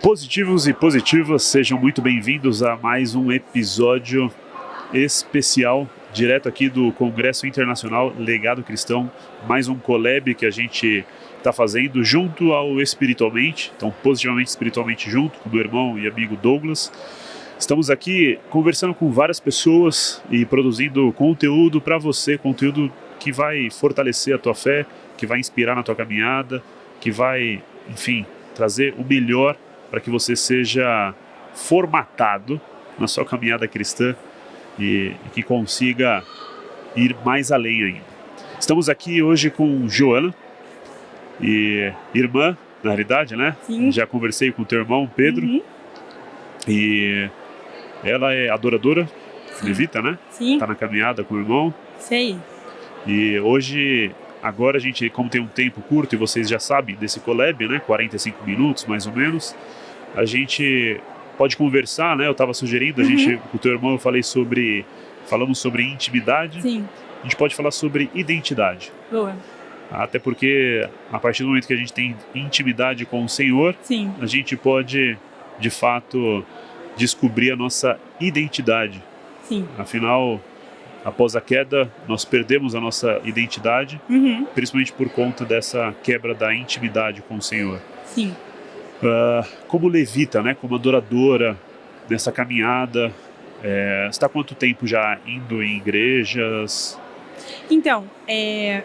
Positivos e positivas, sejam muito bem-vindos a mais um episódio especial, direto aqui do Congresso Internacional Legado Cristão, mais um collab que a gente está fazendo junto ao Espiritualmente, então positivamente espiritualmente junto com o meu irmão e amigo Douglas. Estamos aqui conversando com várias pessoas e produzindo conteúdo para você, conteúdo que vai fortalecer a tua fé, que vai inspirar na tua caminhada, que vai, enfim, trazer o melhor para que você seja formatado na sua caminhada cristã e que consiga ir mais além ainda. Estamos aqui hoje com Joana, e irmã, na realidade, né? Sim. Já conversei com o teu irmão, Pedro, e ela é adoradora, levita, né? Sim. Tá na caminhada com o irmão. Sei. E hoje, agora a gente, como tem um tempo curto e vocês já sabem desse collab, né? 45 minutos, mais ou menos. A gente pode conversar, né? Eu estava sugerindo, a gente, com o teu irmão, falamos sobre intimidade. Sim. A gente pode falar sobre identidade. Boa. Até porque, a partir do momento que a gente tem intimidade com o Senhor, Sim. a gente pode, de fato, descobrir a nossa identidade. Sim. Afinal, após a queda, nós perdemos a nossa identidade, principalmente por conta dessa quebra da intimidade com o Senhor. Sim. Como levita, né, como adoradora nessa caminhada, você está há quanto tempo já indo em igrejas? Então,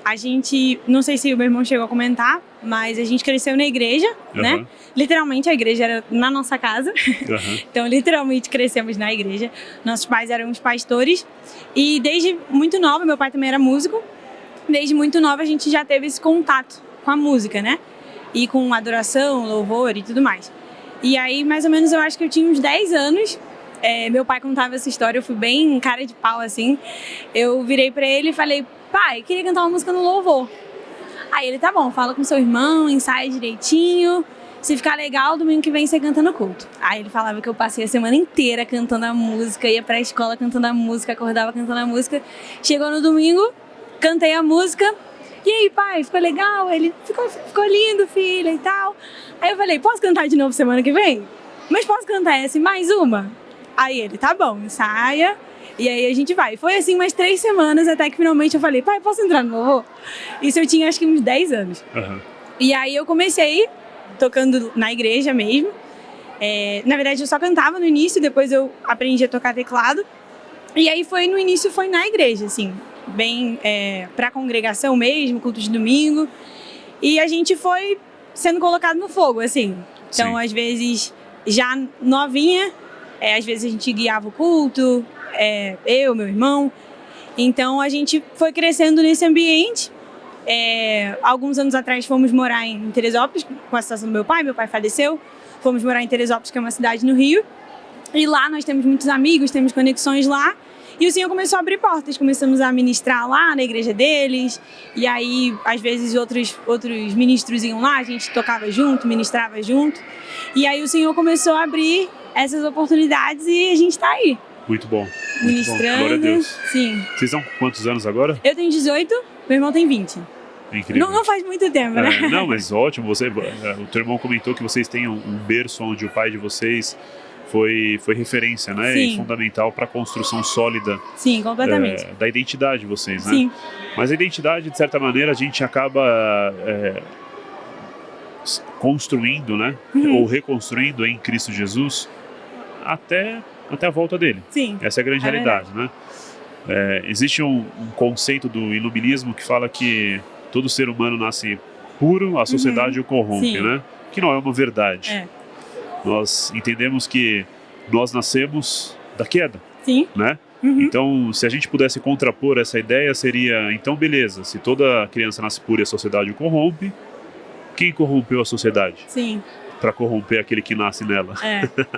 a gente, não sei se o meu irmão chegou a comentar, mas a gente cresceu na igreja, né? Literalmente a igreja era na nossa casa, então literalmente crescemos na igreja. Nossos pais eram os pastores e desde muito nova, meu pai também era músico, desde muito nova a gente já teve esse contato com a música, né? E com adoração, louvor e tudo mais. E aí, mais ou menos, eu acho que eu tinha uns 10 anos, meu pai contava essa história, eu fui bem cara de pau, assim. Eu virei pra ele e falei, pai, queria cantar uma música no louvor. Aí ele, tá bom, fala com seu irmão, ensaia direitinho, se ficar legal, domingo que vem você canta no culto. Aí ele falava que eu passei a semana inteira cantando a música, ia pra escola cantando a música, acordava cantando a música. Chegou no domingo, cantei a música. E aí, pai, ficou legal? Ele, ficou lindo, filha, e tal. Aí eu falei, posso cantar de novo semana que vem? Mas posso cantar essa e mais uma? Aí ele, tá bom, ensaia. E aí a gente vai. Foi assim umas 3 semanas até que finalmente eu falei, pai, posso entrar no louvor? Isso eu tinha acho que uns 10 anos. E aí eu comecei tocando na igreja mesmo. Na verdade eu só cantava no início, depois eu aprendi a tocar teclado. E aí no início foi na igreja, assim, bem pra congregação mesmo, culto de domingo. E a gente foi sendo colocado no fogo, assim. Então, às vezes, já novinha, às vezes a gente guiava o culto, eu, meu irmão. Então, a gente foi crescendo nesse ambiente. Alguns anos atrás fomos morar em Teresópolis, com a situação do meu pai faleceu. Fomos morar em Teresópolis, que é uma cidade no Rio. E lá nós temos muitos amigos, temos conexões lá. E o Senhor começou a abrir portas, começamos a ministrar lá na igreja deles. E aí, às vezes, outros ministros iam lá, a gente tocava junto, ministrava junto. E aí o Senhor começou a abrir essas oportunidades e a gente está aí. Muito bom. Ministrando. Muito bom. Glória a Deus. Sim. Vocês estão com quantos anos agora? Eu tenho 18, meu irmão tem 20. Incrível. Não faz muito tempo, né? Não, mas ótimo. O teu irmão comentou que vocês têm um berço onde o pai de vocês foi referência, né? Sim. E fundamental para a construção sólida. Sim, completamente. Da identidade de vocês, né? Sim. Mas a identidade, de certa maneira, a gente acaba construindo, né? Ou reconstruindo em Cristo Jesus até a volta dele. Sim. Essa é a grande realidade, né? Existe um conceito do iluminismo que fala que todo ser humano nasce puro, a sociedade o corrompe, Sim. né? Que não é uma verdade. Nós entendemos que nós nascemos da queda, né? Então, se a gente pudesse contrapor essa ideia, seria, então beleza, se toda criança nasce pura e a sociedade o corrompe, quem corrompeu a sociedade? Sim. Para corromper aquele que nasce nela.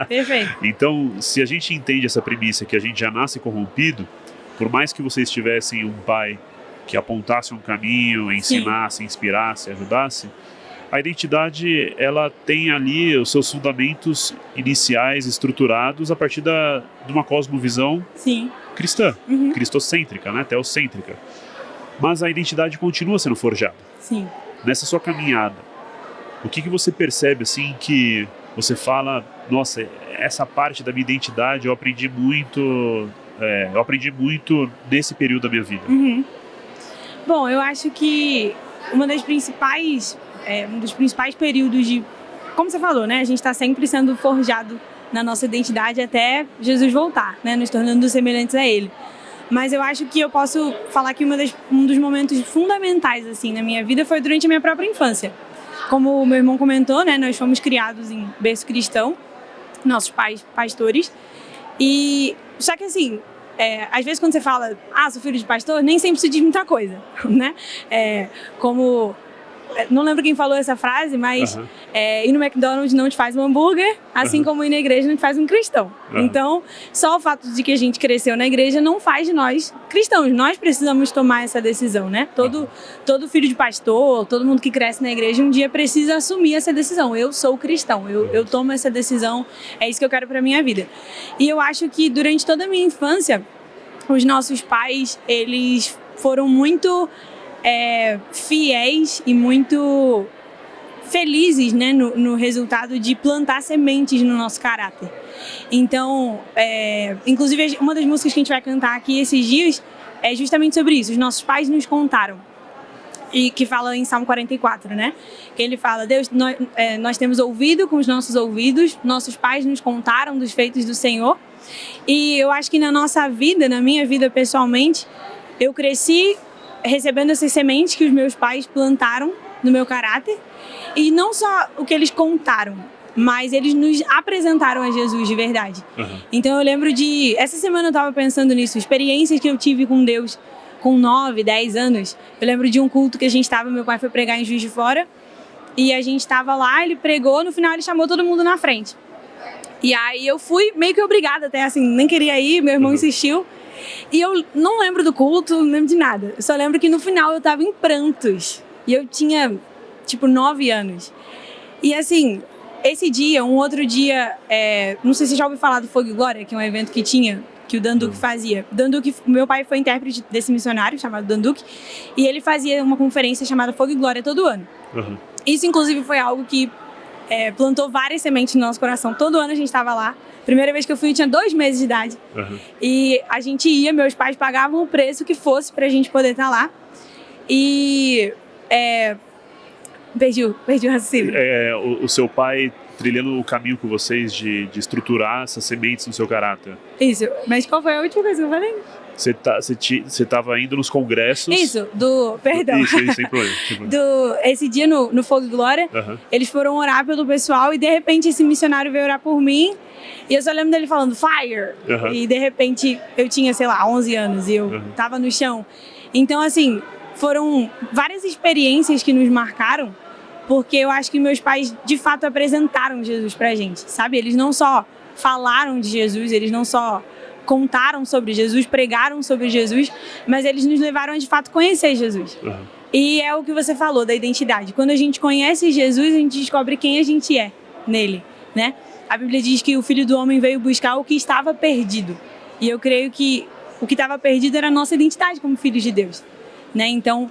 Perfeito. Então, se a gente entende essa premissa que a gente já nasce corrompido, por mais que vocês tivessem um pai que apontasse um caminho, ensinasse, inspirasse, ajudasse, a identidade, ela tem ali os seus fundamentos iniciais estruturados a partir de uma cosmovisão cristã, cristocêntrica, né, teocêntrica. Mas a identidade continua sendo forjada. Sim. Nessa sua caminhada, o que você percebe assim que você fala, nossa, essa parte da minha identidade eu aprendi muito nesse período da minha vida? Uhum. Bom, eu acho que um dos principais períodos de, como você falou, né? A gente está sempre sendo forjado na nossa identidade até Jesus voltar, né? Nos tornando semelhantes a Ele. Mas eu acho que eu posso falar que um dos momentos fundamentais assim na minha vida foi durante a minha própria infância. Como o meu irmão comentou, né? Nós fomos criados em berço cristão, nossos pais pastores. E só que assim, às vezes quando você fala, sou filho de pastor, nem sempre se diz muita coisa, né? Não lembro quem falou essa frase, mas ir no McDonald's não te faz um hambúrguer, assim como ir na igreja não te faz um cristão. Então, só o fato de que a gente cresceu na igreja não faz de nós cristãos. Nós precisamos tomar essa decisão, né? Todo filho de pastor, todo mundo que cresce na igreja, um dia precisa assumir essa decisão. Eu sou cristão, eu tomo essa decisão, é isso que eu quero pra minha vida. E eu acho que durante toda a minha infância, os nossos pais, eles foram muito fiéis e muito felizes, né, no resultado de plantar sementes no nosso caráter. Então, inclusive, uma das músicas que a gente vai cantar aqui esses dias é justamente sobre isso. Os nossos pais nos contaram. E que fala em Salmo 44, né? Que ele fala, Deus, nós temos ouvido com os nossos ouvidos, nossos pais nos contaram dos feitos do Senhor. E eu acho que na nossa vida, na minha vida pessoalmente, eu cresci recebendo essas sementes que os meus pais plantaram no meu caráter, e não só o que eles contaram, mas eles nos apresentaram a Jesus de verdade. Então eu lembro essa semana eu estava pensando nisso, experiências que eu tive com Deus com 9, 10 anos. Eu lembro de um culto que a gente estava, meu pai foi pregar em Juiz de Fora, e a gente estava lá, ele pregou, no final ele chamou todo mundo na frente. E aí eu fui meio que obrigada até, assim, nem queria ir, meu irmão insistiu. E eu não lembro do culto, não lembro de nada. Eu só lembro que no final eu tava em prantos. E eu tinha, 9 anos. E assim, esse dia, um outro dia, não sei se você já ouviu falar do Fogo e Glória, que é um evento que o Dan Duque fazia. Meu pai foi intérprete desse missionário, chamado Dan Duque, e ele fazia uma conferência chamada Fogo e Glória todo ano. Isso, inclusive, foi algo que plantou várias sementes no nosso coração. Todo ano a gente estava lá. Primeira vez que eu fui, eu tinha 2 meses de idade. E a gente ia, meus pais pagavam o preço que fosse pra gente poder estar lá. E perdi o raciocínio. O seu pai trilhando o caminho com vocês de estruturar essas sementes no seu caráter. Isso, mas qual foi a última coisa que eu falei? Você estava indo nos congressos. Isso, perdão. Isso, sem problema. Esse dia no Fogo e Glória, eles foram orar pelo pessoal e de repente esse missionário veio orar por mim. E eu só lembro dele falando, fire! E de repente eu tinha, 11 anos e eu tava no chão. Então, assim, foram várias experiências que nos marcaram, porque eu acho que meus pais, de fato, apresentaram Jesus pra gente, sabe? Eles não só falaram de Jesus, eles não só contaram sobre Jesus, pregaram sobre Jesus, mas eles nos levaram a, de fato, conhecer Jesus. E é o que você falou da identidade. Quando a gente conhece Jesus, a gente descobre quem a gente é nele, né? A Bíblia diz que o Filho do Homem veio buscar o que estava perdido. E eu creio que o que estava perdido era a nossa identidade como filhos de Deus, né? Então,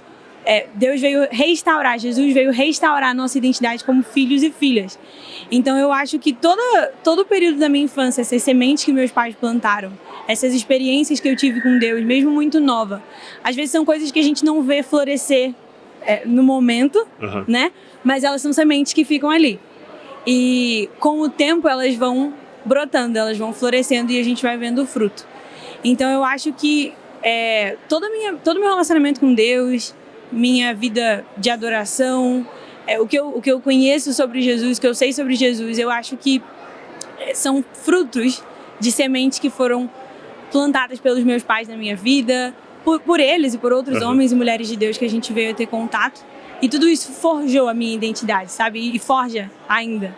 Deus veio restaurar, Jesus veio restaurar a nossa identidade como filhos e filhas. Então eu acho que todo o período da minha infância, essas sementes que meus pais plantaram, essas experiências que eu tive com Deus, mesmo muito nova, às vezes são coisas que a gente não vê florescer no momento, né? Mas elas são sementes que ficam ali. E com o tempo elas vão brotando, elas vão florescendo e a gente vai vendo o fruto. Então eu acho que todo o meu relacionamento com Deus, minha vida de adoração, o que eu conheço sobre Jesus, o que eu sei sobre Jesus, eu acho que são frutos de sementes que foram plantadas pelos meus pais na minha vida, por eles e por outros homens e mulheres de Deus que a gente veio a ter contato. E tudo isso forjou a minha identidade, sabe? E forja ainda.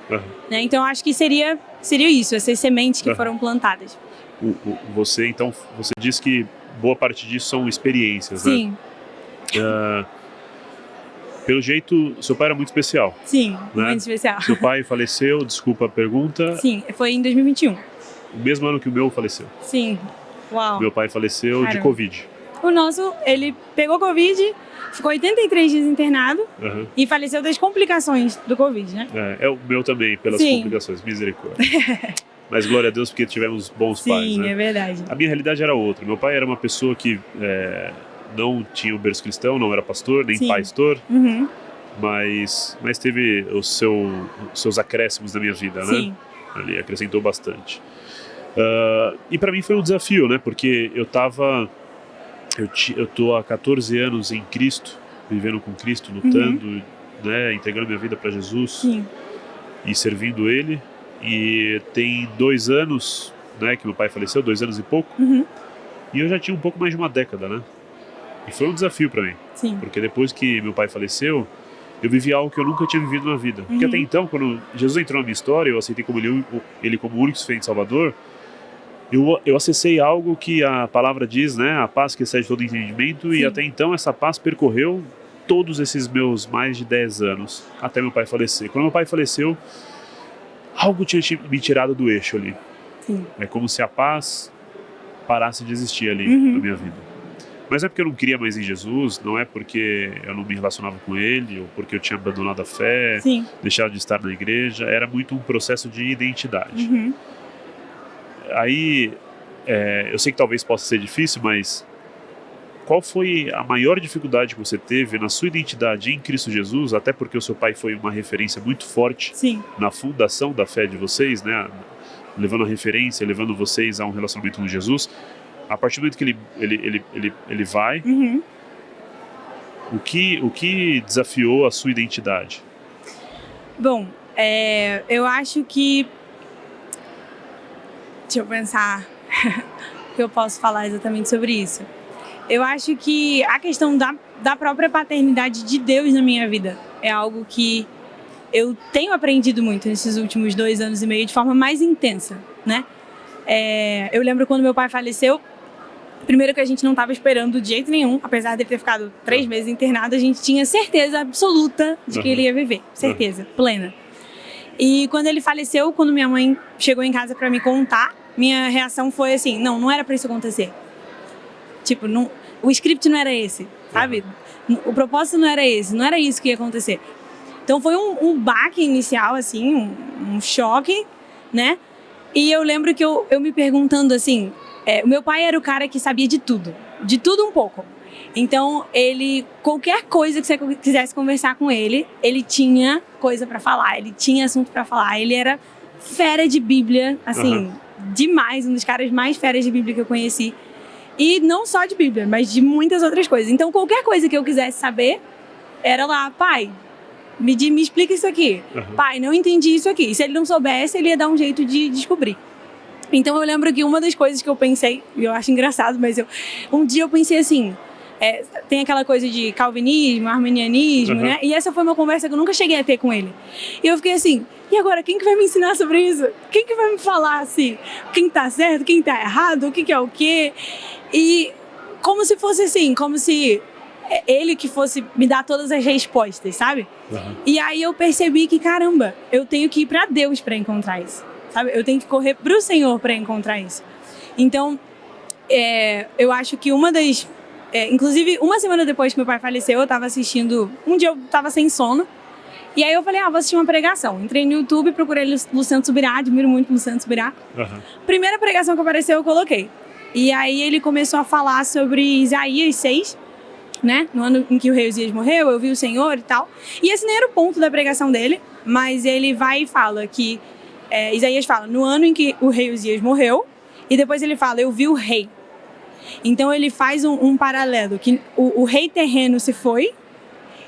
Né? Então, eu acho que seria isso, essas sementes que foram plantadas. Você diz que boa parte disso são experiências, né? Sim. Pelo jeito, seu pai era muito especial. Sim, né? Muito especial. Seu pai faleceu, desculpa a pergunta. Sim, foi em 2021. O mesmo ano que o meu faleceu. Sim, uau. Meu pai faleceu de Covid. O nosso, ele pegou Covid, ficou 83 dias internado e faleceu das complicações do Covid, né? É o meu também, pelas complicações, misericórdia. Mas glória a Deus porque tivemos bons pais, né? Sim, é verdade. A minha realidade era outra. Meu pai era uma pessoa que não tinha um berço cristão, não era pastor, nem pastor, mas teve os seus acréscimos na minha vida, né? Ele acrescentou bastante. E para mim foi um desafio, né? Porque eu tô há 14 anos em Cristo, vivendo com Cristo, lutando, né? Entregando minha vida para Jesus e servindo Ele. E tem 2 anos, né, que meu pai faleceu, 2 anos e pouco, e eu já tinha um pouco mais de uma década, né? E foi um desafio para mim, porque depois que meu pai faleceu, eu vivi algo que eu nunca tinha vivido na vida. Porque até então, quando Jesus entrou na minha história, eu aceitei como ele como o único suficiente Salvador, eu acessei algo que a palavra diz, né, a paz que excede todo entendimento, e até então essa paz percorreu todos esses meus mais de 10 anos, até meu pai falecer. Quando meu pai faleceu, algo tinha me tirado do eixo ali. É como se a paz parasse de existir ali na minha vida. Mas não é porque eu não queria mais em Jesus, não é porque eu não me relacionava com Ele, ou porque eu tinha abandonado a fé, deixado de estar na igreja. Era muito um processo de identidade. Aí, eu sei que talvez possa ser difícil, mas qual foi a maior dificuldade que você teve na sua identidade em Cristo Jesus, até porque o seu pai foi uma referência muito forte na fundação da fé de vocês, né? Levando a referência, levando vocês a um relacionamento com Jesus. A partir do momento que ele vai, o que desafiou a sua identidade? Bom, eu acho que... Deixa eu pensar o que eu posso falar exatamente sobre isso. Eu acho que a questão da própria paternidade de Deus na minha vida é algo que eu tenho aprendido muito nesses últimos 2 anos e meio de forma mais intensa, né? Eu lembro quando meu pai faleceu, primeiro que a gente não estava esperando de jeito nenhum, apesar de ele ter ficado 3 meses internado, a gente tinha certeza absoluta de que ele ia viver, certeza plena. E quando ele faleceu, quando minha mãe chegou em casa para me contar, minha reação foi assim, não era para isso acontecer. Tipo, o script não era esse, sabe? O propósito não era esse, não era isso que ia acontecer. Então foi um baque inicial, assim, um choque, né? E eu lembro que eu me perguntando assim, o meu pai era o cara que sabia de tudo um pouco. Então, qualquer coisa que você quisesse conversar com ele tinha coisa pra falar, ele tinha assunto pra falar. Ele era fera de Bíblia, assim, demais, um dos caras mais feras de Bíblia que eu conheci. E não só de Bíblia, mas de muitas outras coisas. Então, qualquer coisa que eu quisesse saber, era lá, pai, me explica isso aqui. Pai, não entendi isso aqui. E se ele não soubesse, ele ia dar um jeito de descobrir. Então, eu lembro que uma das coisas que eu pensei, e eu acho engraçado, mas um dia eu pensei assim, tem aquela coisa de calvinismo, arminianismo, né? E essa foi uma conversa que eu nunca cheguei a ter com ele. E eu fiquei assim, e agora, quem que vai me ensinar sobre isso? Quem que vai me falar, assim, quem tá certo, quem tá errado, o que é o quê? E como se fosse assim, como se ele que fosse me dar todas as respostas, sabe? E aí eu percebi que, caramba, eu tenho que ir pra Deus pra encontrar isso, sabe? Eu tenho que correr pro Senhor pra encontrar isso. Então, eu acho que uma das... inclusive, uma semana depois que meu pai faleceu, eu tava assistindo... Um dia eu tava sem sono, e aí eu falei, vou assistir uma pregação. Entrei no YouTube, procurei Luciano Subirá, admiro muito o Luciano Subirá. Primeira pregação que apareceu, eu coloquei. E aí ele começou a falar sobre Isaías 6, né? No ano em que o rei Uzias morreu, eu vi o Senhor e tal. E esse nem era o ponto da pregação dele, mas ele vai e fala que... Isaías fala, no ano em que o rei Uzias morreu, e depois ele fala, eu vi o rei. Então ele faz um paralelo, que o rei terreno se foi,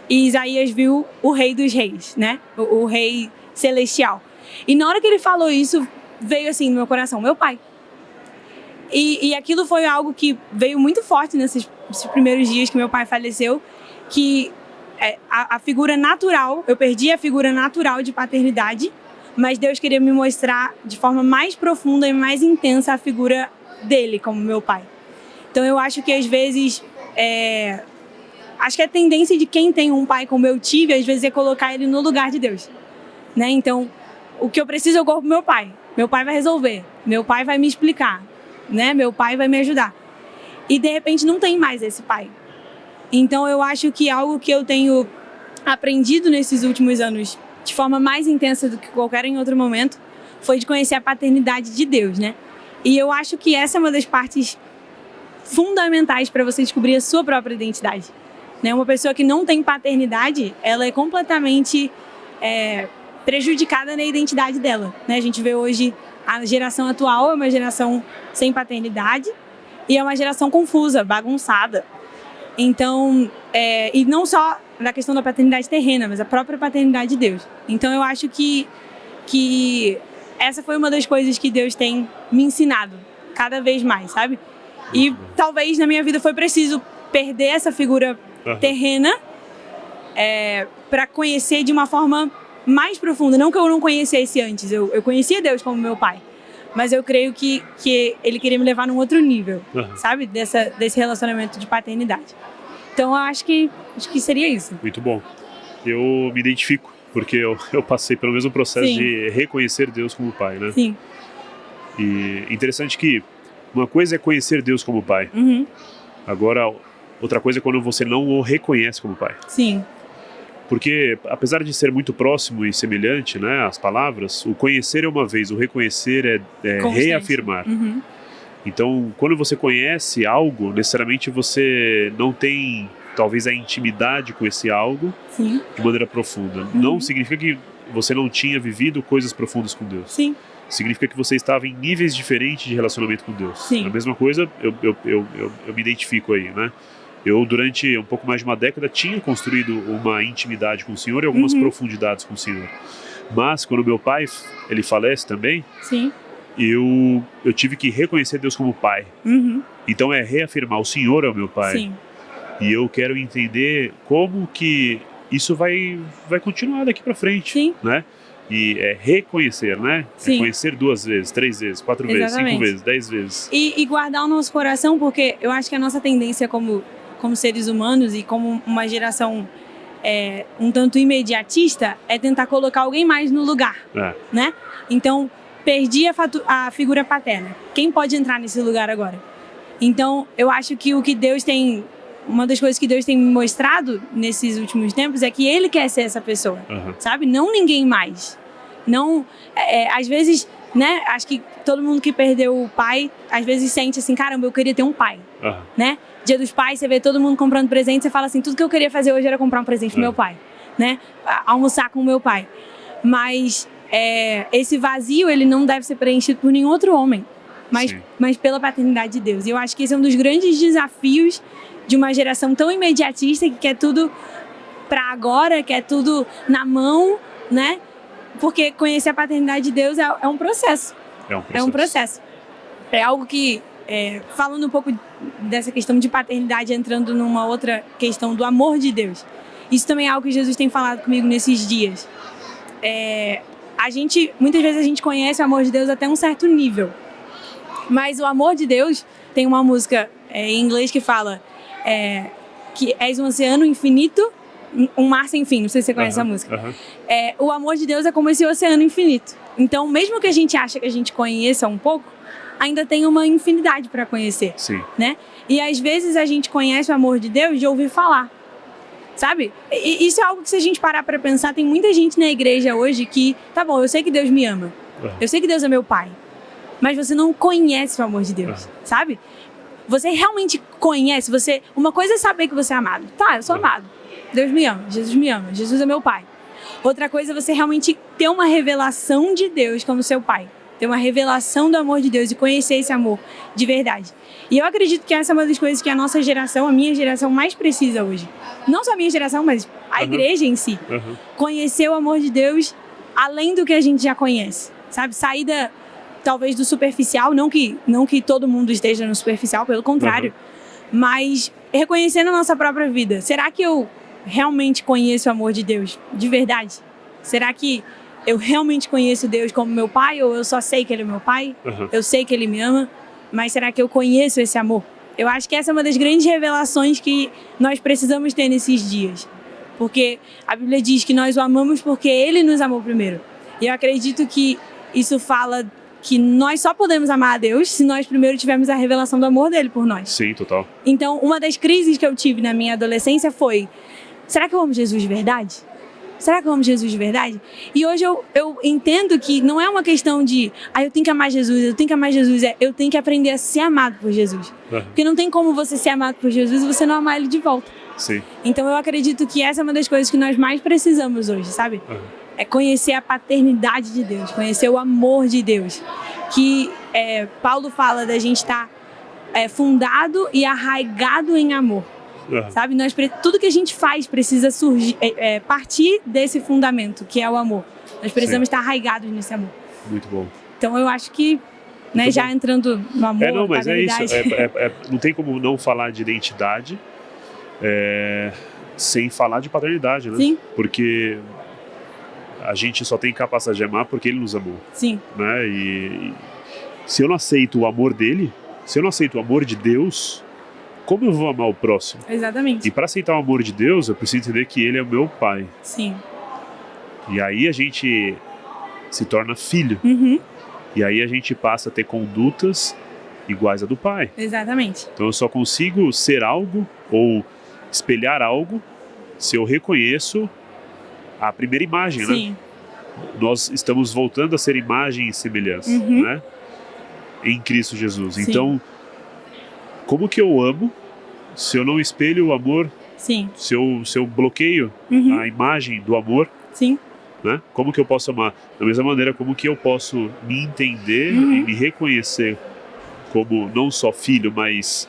e Isaías viu o rei dos reis, né? O rei celestial. E na hora que ele falou isso, veio assim no meu coração, meu pai. E aquilo foi algo que veio muito forte nesses primeiros dias que meu pai faleceu, que a figura natural, eu perdi a figura natural de paternidade, mas Deus queria me mostrar de forma mais profunda e mais intensa a figura dele como meu pai. Então eu acho que às vezes, acho que a tendência de quem tem um pai como eu tive, às vezes é colocar ele no lugar de Deus, né? Então, o que eu preciso eu corro pro meu pai vai resolver, meu pai vai me explicar, né? Meu pai vai me ajudar. e de repente não tem mais esse pai. Então eu acho que algo que eu tenho aprendido nesses últimos anos de forma mais intensa do que qualquer em outro momento foi de conhecer a paternidade de Deus, né? E eu acho que essa é uma das partes fundamentais para você descobrir a sua própria identidade, né? Uma pessoa que não tem paternidade, ela é completamente prejudicada na identidade dela, né? A gente vê hoje a geração atual é uma geração sem paternidade e é uma geração confusa, bagunçada. Então, e não só na questão da paternidade terrena, mas a própria paternidade de Deus. Então eu acho que essa foi uma das coisas que Deus tem me ensinado cada vez mais, sabe? E talvez na minha vida foi preciso perder essa figura terrena para conhecer de uma forma mais profunda. Não que eu não conhecesse antes, eu conhecia Deus como meu pai, mas eu creio que ele queria me levar num outro nível, sabe? Desse relacionamento de paternidade. Então eu acho que seria isso. Muito bom. Eu me identifico, porque eu passei pelo mesmo processo de reconhecer Deus como pai, né? Sim. E interessante que uma coisa é conhecer Deus como pai. Agora, outra coisa é quando você não o reconhece como pai. Sim. Porque, apesar de ser muito próximo e semelhante, né, as palavras, o conhecer é uma vez, o reconhecer é reafirmar. Então, quando você conhece algo, necessariamente você não tem, talvez, a intimidade com esse algo de maneira profunda. Não significa que você não tinha vivido coisas profundas com Deus. Sim. Significa que você estava em níveis diferentes de relacionamento com Deus. Sim. A mesma coisa, eu me identifico aí, né? Eu, durante um pouco mais de uma década, tinha construído uma intimidade com o Senhor e algumas profundidades com o Senhor. Mas, quando meu pai, ele falece também, eu tive que reconhecer Deus como pai. Então, é reafirmar, o Senhor é o meu pai. Sim. E eu quero entender como que isso vai continuar daqui para frente, né? E é reconhecer, né? Sim. Reconhecer 2 vezes, 3 vezes, 4 vezes, 5 vezes, 10 vezes. E guardar o nosso coração, porque eu acho que a nossa tendência como seres humanos e como uma geração um tanto imediatista é tentar colocar alguém mais no lugar, né? Então, perdi a figura paterna. Quem pode entrar nesse lugar agora? Então, eu acho que uma das coisas que Deus tem me mostrado nesses últimos tempos é que Ele quer ser essa pessoa, sabe? Não ninguém mais. Não, às vezes, né? Acho que todo mundo que perdeu o pai, às vezes sente assim, caramba, eu queria ter um pai, né? Dia dos Pais, você vê todo mundo comprando presente, você fala assim, tudo que eu queria fazer hoje era comprar um presente pro meu pai, né? Almoçar com o meu pai. Mas esse vazio, ele não deve ser preenchido por nenhum outro homem, mas pela paternidade de Deus. E eu acho que esse é um dos grandes desafios de uma geração tão imediatista que quer tudo para agora, quer tudo na mão, né? Porque conhecer a paternidade de Deus é um processo. É um processo. É algo que, falando um pouco dessa questão de paternidade, entrando numa outra questão do amor de Deus. Isso também é algo que Jesus tem falado comigo nesses dias. Muitas vezes a gente conhece o amor de Deus até um certo nível. Mas o amor de Deus, tem uma música em inglês que fala que és um oceano infinito, um mar sem fim. Não sei se você conhece essa música. O amor de Deus é como esse oceano infinito. Então, mesmo que a gente ache que a gente conheça um pouco, ainda tem uma infinidade para conhecer. Né? E às vezes a gente conhece o amor de Deus de ouvir falar. Sabe? E isso é algo que, se a gente parar para pensar, tem muita gente na igreja hoje que, tá bom, eu sei que Deus me ama. Eu sei que Deus é meu pai. Mas você não conhece o amor de Deus, sabe? Você realmente conhece, uma coisa é saber que você é amado. Tá, eu sou amado. Deus me ama, Jesus é meu pai. Outra coisa é você realmente ter uma revelação de Deus como seu pai. Ter uma revelação do amor de Deus e conhecer esse amor de verdade. E eu acredito que essa é uma das coisas que a nossa geração, a minha geração, mais precisa hoje. Não só a minha geração, mas a igreja em si. Conhecer o amor de Deus além do que a gente já conhece. Sabe? Sair talvez do superficial, não que todo mundo esteja no superficial, pelo contrário. Mas reconhecer na nossa própria vida. Será que eu realmente conheço o amor de Deus de verdade? Será que eu realmente conheço Deus como meu pai, ou eu só sei que Ele é meu pai? Eu sei que Ele me ama, mas será que eu conheço esse amor? Eu acho que essa é uma das grandes revelações que nós precisamos ter nesses dias. Porque a Bíblia diz que nós o amamos porque Ele nos amou primeiro. E eu acredito que isso fala que nós só podemos amar a Deus se nós primeiro tivermos a revelação do amor dele por nós. Sim, total. Então, uma das crises que eu tive na minha adolescência foi: será que eu amo Jesus de verdade? Será que eu amo Jesus de verdade? E hoje eu entendo que não é uma questão de eu tenho que amar Jesus, eu tenho que amar Jesus. Eu tenho que aprender a ser amado por Jesus. Porque não tem como você ser amado por Jesus e você não amar ele de volta. Sim. Então eu acredito que essa é uma das coisas que nós mais precisamos hoje, sabe? É conhecer a paternidade de Deus, conhecer o amor de Deus. Que Paulo fala da gente estar fundado e arraigado em amor. Sabe? Tudo que a gente faz precisa surgir, partir desse fundamento, que é o amor. Nós precisamos estar arraigados nesse amor. Muito bom. Então eu acho que, né, já entrando no amor, não, mas é isso. Não tem como não falar de identidade sem falar de paternidade, né? Sim. Porque a gente só tem capacidade de amar porque ele nos amou. Sim. Né? E se eu não aceito o amor dele, se eu não aceito o amor de Deus, como eu vou amar o próximo? Exatamente. E para aceitar o amor de Deus, eu preciso entender que ele é o meu pai. Sim. E aí a gente se torna filho. E aí a gente passa a ter condutas iguais à do pai. Exatamente. Então eu só consigo ser algo ou espelhar algo se eu reconheço a primeira imagem, Sim. né? Nós estamos voltando a ser imagem e semelhança, né? Em Cristo Jesus. Sim. Então, como que eu amo se eu não espelho o amor? Sim. Se eu bloqueio a imagem do amor? Sim. Né? Como que eu posso amar? Da mesma maneira, como que eu posso me entender e me reconhecer como não só filho, mas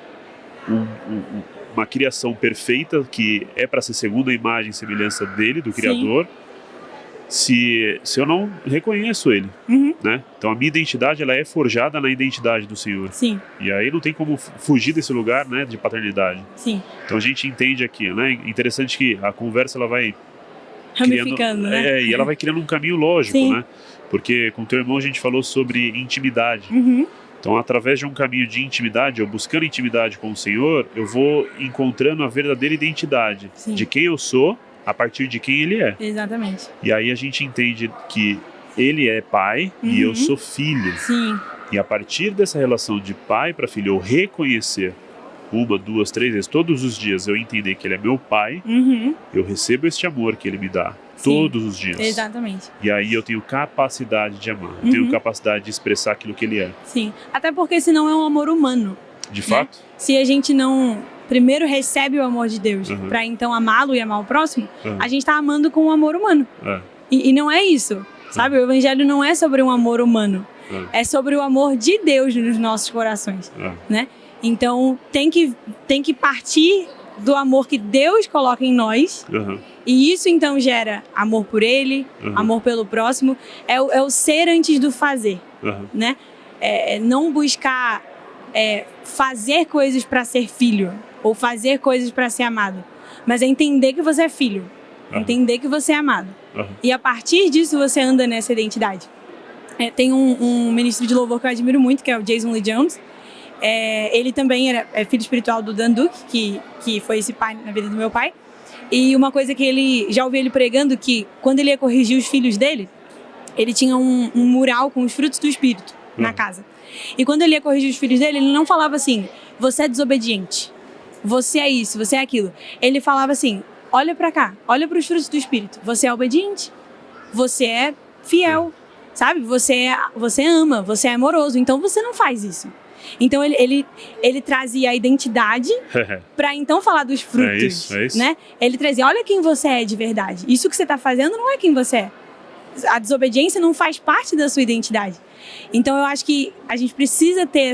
uma criação perfeita que é para ser segundo a imagem e semelhança dele, do Criador, se eu não reconheço ele, né? Então a minha identidade, ela é forjada na identidade do Senhor. Sim. E aí não tem como fugir desse lugar, né, de paternidade. Sim. Então a gente entende aqui, né? Interessante que a conversa, ela vai ramificando, né? E ela vai criando um caminho lógico, Sim. né? Porque com o teu irmão a gente falou sobre intimidade. Então, através de um caminho de intimidade, eu buscando intimidade com o Senhor, eu vou encontrando a verdadeira identidade de quem eu sou a partir de quem ele é. Exatamente. E aí a gente entende que ele é pai e eu sou filho. Sim. E a partir dessa relação de pai para filho, eu reconhecer uma, duas, três vezes, todos os dias, eu entender que ele é meu pai, eu recebo este amor que ele me dá. Todos os dias. Exatamente. E aí eu tenho capacidade de amar. Eu tenho capacidade de expressar aquilo que ele é. Sim. Até porque senão é um amor humano. De fato? Se a gente não primeiro recebe o amor de Deus para então amá-lo e amar o próximo, a gente está amando com um amor humano. E não é isso. Sabe? O evangelho não é sobre um amor humano. É sobre o amor de Deus nos nossos corações. Né? Então tem que partir do amor que Deus coloca em nós. E isso então gera amor por ele, amor pelo próximo. É o ser antes do fazer, né? Não buscar fazer coisas para ser filho ou fazer coisas para ser amado, mas é entender que você é filho, entender que você é amado. E a partir disso você anda nessa identidade. Tem um ministro de louvor que eu admiro muito, que é o Jason Lee Jones. Ele também é filho espiritual do Dan Duke, que foi esse pai na vida do meu pai. E uma coisa que já ouvi ele pregando, que quando ele ia corrigir os filhos dele, ele tinha um mural com os frutos do Espírito na casa. E quando ele ia corrigir os filhos dele, ele não falava assim: você é desobediente, você é isso, você é aquilo. Ele falava assim: olha pra cá, olha pros frutos do Espírito. Você é obediente, você é fiel, sabe? Você ama, você é amoroso, então você não faz isso. Então ele trazia a identidade para então falar dos frutos, é isso. Né? Ele trazia: olha quem você é de verdade. Isso que você está fazendo não é quem você é. A desobediência não faz parte da sua identidade. Então eu acho que a gente precisa ter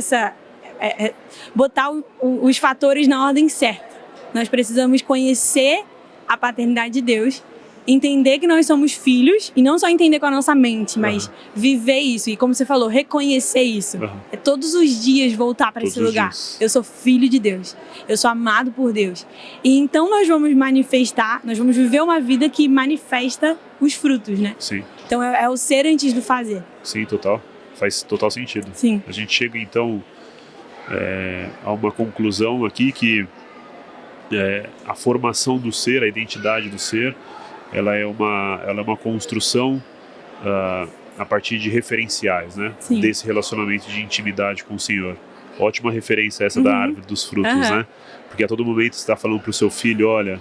botar os fatores na ordem certa. Nós precisamos conhecer a paternidade de Deus, entender que nós somos filhos, e não só entender com a nossa mente, mas viver isso. E como você falou, reconhecer isso. É todos os dias voltar para esse lugar. Eu sou filho de Deus. Eu sou amado por Deus. E então nós vamos manifestar, nós vamos viver uma vida que manifesta os frutos, né? Sim. Então é o ser antes do fazer. Sim, total. Faz total sentido. Sim. A gente chega então a uma conclusão aqui que a formação do ser, a identidade do ser, ela é uma construção a partir de referenciais, né? Sim. Desse relacionamento de intimidade com o Senhor. Ótima referência essa da árvore dos frutos, né? Porque a todo momento você está falando para o seu filho, olha,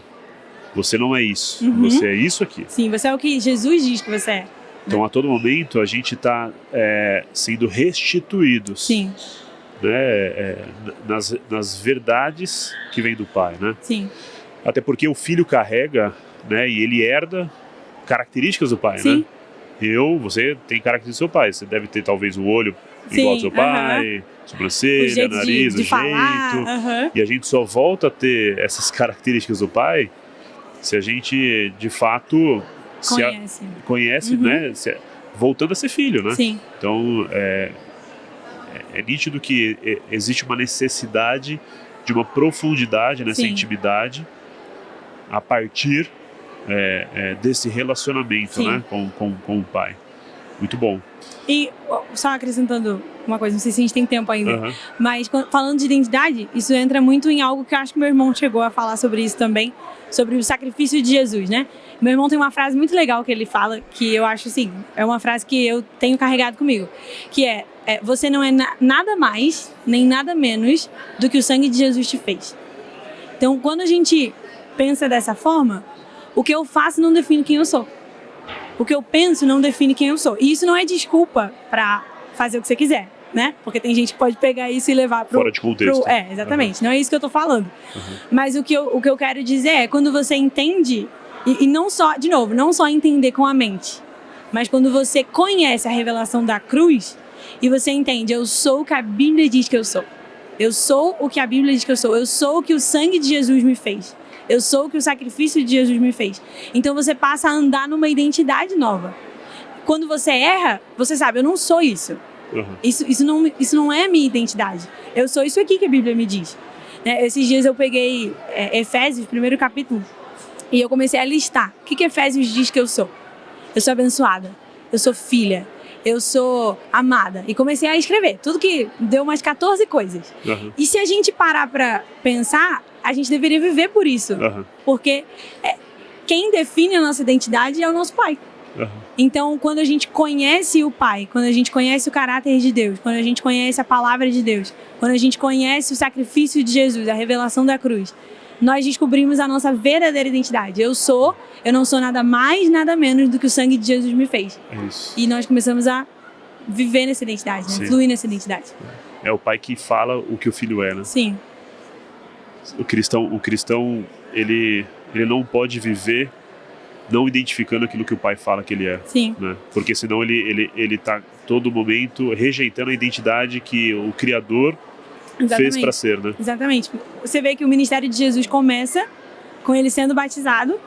você não é isso, você é isso aqui. Sim, você é o que Jesus diz que você é. Então, a todo momento, a gente está sendo restituídos. Sim. Né? Nas verdades que vem do Pai, né? Sim. Até porque o filho carrega, né? E ele herda características do pai, Sim. né? Você tem características do seu pai. Você deve ter talvez o olho igual ao seu pai, sobrancelha, nariz, o jeito. Falar, E a gente só volta a ter essas características do pai se a gente, de fato, conhece, né? Voltando a ser filho, né? Sim. Então, é nítido que existe uma necessidade de uma profundidade nessa intimidade a partir desse relacionamento, né, com o pai. Muito bom. E só acrescentando uma coisa, não sei se a gente tem tempo ainda, mas falando de identidade, isso entra muito em algo que eu acho que meu irmão chegou a falar sobre isso também, sobre o sacrifício de Jesus, né? Meu irmão tem uma frase muito legal que ele fala, que eu acho assim, é uma frase que eu tenho carregado comigo, que você não é nada mais, nem nada menos do que o sangue de Jesus te fez. Então, quando a gente pensa dessa forma, o que eu faço não define quem eu sou. O que eu penso não define quem eu sou. E isso não é desculpa para fazer o que você quiser, né? Porque tem gente que pode pegar isso e levar pro... Fora de contexto. Exatamente. Não é isso que eu tô falando. Mas o que eu quero dizer é quando você entende, e não só, de novo, não só entender com a mente, mas quando você conhece a revelação da cruz e você entende, eu sou o que a Bíblia diz que eu sou. Eu sou o que a Bíblia diz que eu sou. Eu sou o que o sangue de Jesus me fez. Eu sou o que o sacrifício de Jesus me fez. Então você passa a andar numa identidade nova. Quando você erra, você sabe, eu não sou isso. Isso não é minha identidade. Eu sou isso aqui que a Bíblia me diz. Esses dias eu peguei Efésios, primeiro capítulo, e eu comecei a listar. O que Efésios diz que eu sou? Eu sou abençoada. Eu sou filha. Eu sou amada. E comecei a escrever. Tudo que deu umas 14 coisas. E se a gente parar pra pensar, a gente deveria viver por isso. Porque quem define a nossa identidade é o nosso pai. Então, quando a gente conhece o pai, quando a gente conhece o caráter de Deus, quando a gente conhece a palavra de Deus, quando a gente conhece o sacrifício de Jesus, a revelação da cruz, nós descobrimos a nossa verdadeira identidade. Eu não sou nada mais, nada menos do que o sangue de Jesus me fez. Isso. E nós começamos a viver nessa identidade, né? Fluir nessa identidade. É o pai que fala o que o filho é, né? Sim. O cristão, ele não pode viver não identificando aquilo que o pai fala que ele é. Sim. Né? Porque senão ele tá todo momento rejeitando a identidade que o Criador fez para ser, né? Exatamente. Você vê que o ministério de Jesus começa com ele sendo batizado,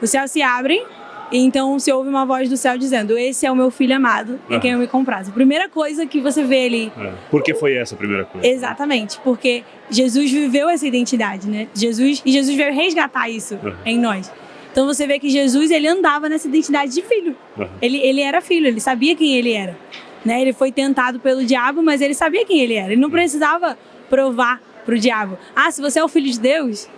os céus se abrem, e então se ouve uma voz do céu dizendo, esse é o meu filho amado, em quem eu me comprazo. A primeira coisa que você vê ali... Por que foi essa a primeira coisa? Exatamente, porque Jesus viveu essa identidade, né? Jesus veio resgatar isso em nós. Então você vê que Jesus, ele andava nessa identidade de filho. Ele era filho, ele sabia quem ele era. Né? Ele foi tentado pelo diabo, mas ele sabia quem ele era. Ele não precisava provar pro diabo. Se você é o filho de Deus,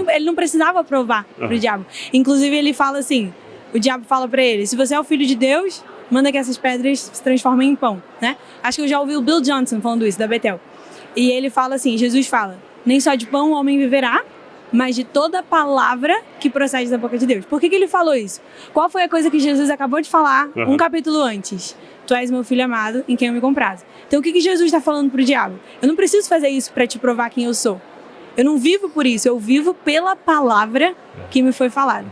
ele não precisava provar pro diabo. Inclusive ele fala assim, o diabo fala pra ele, se você é o filho de Deus, manda que essas pedras se transformem em pão, né? Acho que eu já ouvi o Bill Johnson falando isso, da Bethel. E ele fala assim, Jesus fala, nem só de pão o homem viverá, mas de toda palavra que procede da boca de Deus. Por que ele falou isso? Qual foi a coisa que Jesus acabou de falar um capítulo antes? Tu és meu filho amado, em quem eu me comprazo. Então o que Jesus está falando pro diabo? Eu não preciso fazer isso para te provar quem eu sou. Eu não vivo por isso, eu vivo pela palavra que me foi falada.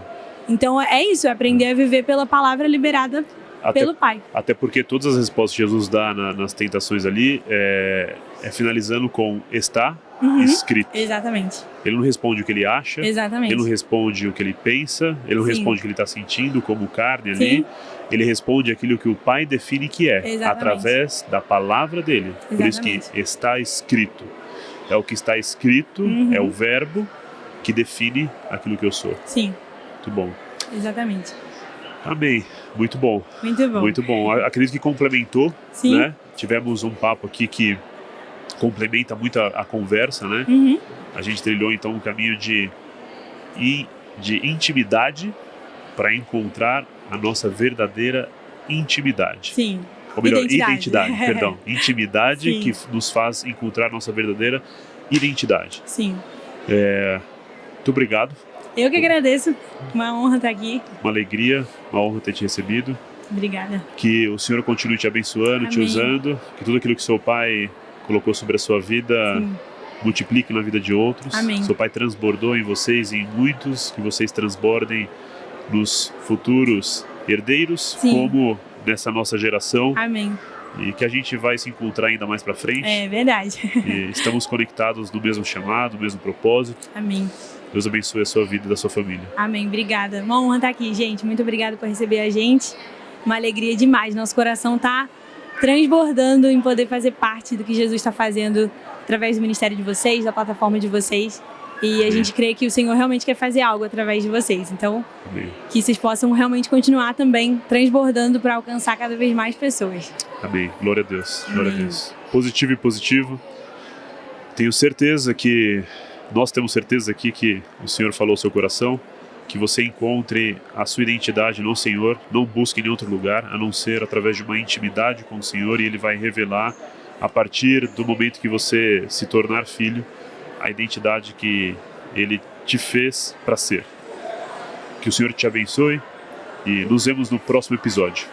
Então é isso, é aprender a viver pela palavra liberada pelo Pai. Até porque todas as respostas que Jesus dá nas tentações ali é finalizando com está escrito. Exatamente. Ele não responde o que ele acha. Exatamente. Ele não responde o que ele pensa. Ele não responde o que ele está sentindo como carne ali. Sim. Ele responde aquilo que o Pai define que é. Exatamente. Através da palavra dele. Exatamente. Por isso que está escrito. É o que está escrito, é o verbo que define aquilo que eu sou. Sim. Muito bom. Exatamente. Amém. Muito bom. Muito bom. Muito bom. Acredito que complementou, Sim. né? Tivemos um papo aqui que complementa muito a conversa, né? A gente trilhou então um caminho de intimidade para encontrar a nossa verdadeira intimidade. Sim. Ou melhor, identidade, perdão. Intimidade Sim. que nos faz encontrar nossa verdadeira identidade. Sim. Muito obrigado. Eu que agradeço. Uma honra estar aqui. Uma alegria, uma honra ter te recebido. Obrigada. Que o Senhor continue te abençoando, te Amém. usando. Que tudo aquilo que seu pai colocou sobre a sua vida Sim. multiplique na vida de outros. Amém. Seu pai transbordou em vocês e em muitos. Que vocês transbordem nos futuros herdeiros, Sim. como nessa nossa geração. Amém. E que a gente vai se encontrar ainda mais pra frente. É verdade. E estamos conectados no mesmo chamado, no mesmo propósito. Amém. Deus abençoe a sua vida e da sua família. Amém. Obrigada. Uma honra estar aqui, gente. Muito obrigada por receber a gente. Uma alegria demais. Nosso coração está transbordando em poder fazer parte do que Jesus está fazendo através do ministério de vocês, da plataforma de vocês. E a gente crê que o Senhor realmente quer fazer algo através de vocês. Então, Amém. que vocês possam realmente continuar também transbordando para alcançar cada vez mais pessoas. Amém. Glória a Deus. Glória a Amém. Deus. Positivo e positivo. Tenho certeza que, nós temos certeza aqui que o Senhor falou ao seu coração, que você encontre a sua identidade no Senhor, não busque em outro lugar, a não ser através de uma intimidade com o Senhor, e Ele vai revelar, a partir do momento que você se tornar filho, a identidade que Ele te fez para ser. Que o Senhor te abençoe e nos vemos no próximo episódio.